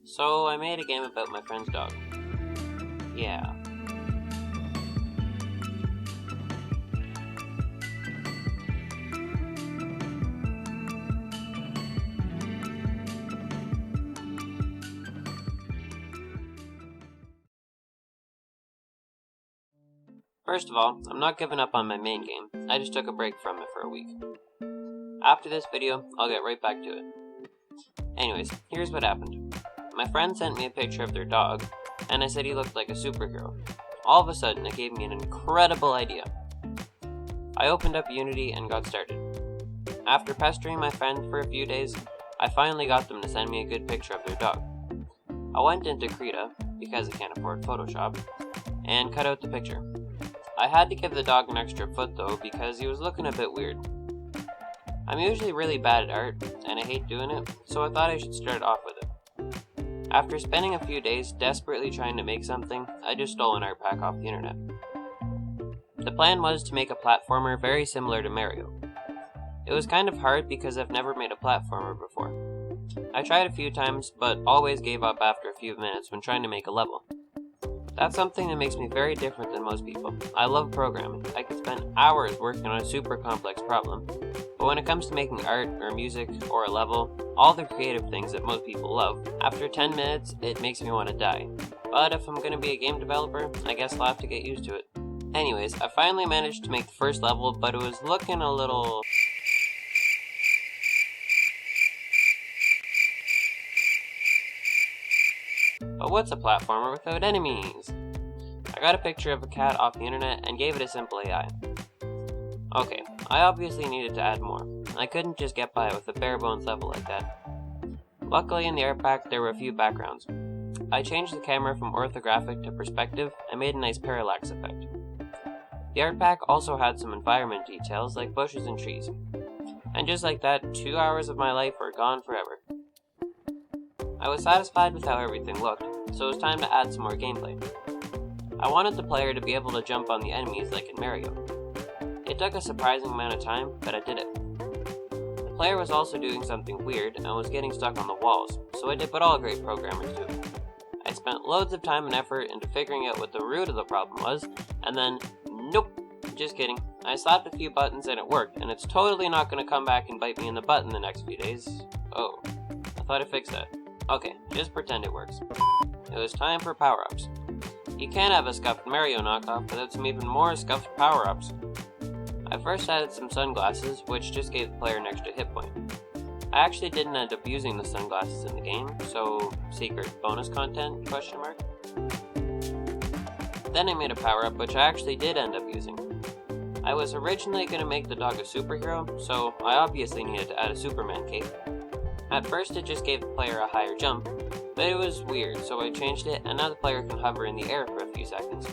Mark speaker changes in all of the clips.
Speaker 1: So I made a game about my friend's dog. Yeah. First of all, I'm not giving up on my main game. I just took a break from it for a week. After this video, I'll get right back to it. Anyways, here's what happened. My friend sent me a picture of their dog, and I said he looked like a superhero. All of a sudden, it gave me an incredible idea. I opened up Unity and got started. After pestering my friend for a few days, I finally got them to send me a good picture of their dog. I went into Krita, because I can't afford Photoshop, and cut out the picture. I had to give the dog an extra foot though, because he was looking a bit weird. I'm usually really bad at art, and I hate doing it, so I thought I should start off with it. After spending a few days desperately trying to make something, I just stole an art pack off the internet. The plan was to make a platformer very similar to Mario. It was kind of hard because I've never made a platformer before. I tried a few times, but always gave up after a few minutes when trying to make a level. That's something that makes me very different than most people. I love programming. I could spend hours working on a super complex problem, but when it comes to making art or music or a level, all the creative things that most people love, after 10 minutes, it makes me want to die. But if I'm going to be a game developer, I guess I'll have to get used to it. Anyways, I finally managed to make the first level, but it was looking a little... But what's a platformer without enemies? I got a picture of a cat off the internet and gave it a simple AI. Okay, I obviously needed to add more. I couldn't just get by with a bare bones level like that. Luckily in the art pack there were a few backgrounds. I changed the camera from orthographic to perspective and made a nice parallax effect. The art pack also had some environment details like bushes and trees. And just like that, 2 hours of my life were gone forever. I was satisfied with how everything looked, so it was time to add some more gameplay. I wanted the player to be able to jump on the enemies like in Mario. It took a surprising amount of time, but I did it. The player was also doing something weird and was getting stuck on the walls, so I did what all great programmers do. I spent loads of time and effort into figuring out what the root of the problem was, and then, nope, just kidding. I slapped a few buttons and it worked, and it's totally not going to come back and bite me in the butt in the next few days. Oh, I thought I fixed that. Okay, just pretend it works. It was time for power-ups. You can't have a scuffed Mario knockoff without some even more scuffed power-ups. I first added some sunglasses, which just gave the player an extra hit point. I actually didn't end up using the sunglasses in the game, so secret bonus content, question mark. Then I made a power-up which I actually did end up using. I was originally going to make the dog a superhero, so I obviously needed to add a Superman cape. At first it just gave the player a higher jump, but it was weird, so I changed it and now the player can hover in the air for a few seconds.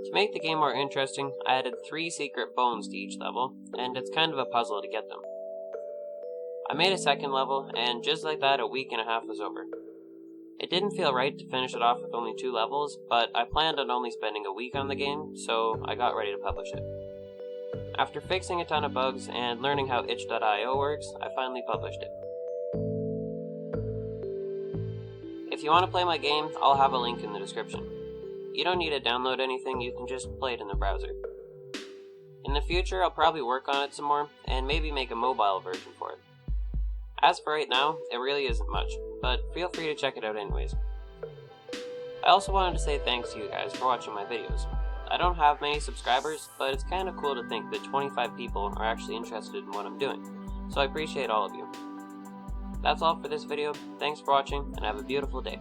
Speaker 1: To make the game more interesting, I added 3 secret bones to each level, and it's kind of a puzzle to get them. I made a second level, and just like that, a week and a half was over. It didn't feel right to finish it off with only 2 levels, but I planned on only spending a week on the game, so I got ready to publish it. After fixing a ton of bugs and learning how itch.io works, I finally published it. If you want to play my game, I'll have a link in the description. You don't need to download anything, you can just play it in the browser. In the future, I'll probably work on it some more, and maybe make a mobile version for it. As for right now, it really isn't much, but feel free to check it out anyways. I also wanted to say thanks to you guys for watching my videos. I don't have many subscribers, but it's kind of cool to think that 25 people are actually interested in what I'm doing, so I appreciate all of you. That's all for this video, thanks for watching, and have a beautiful day.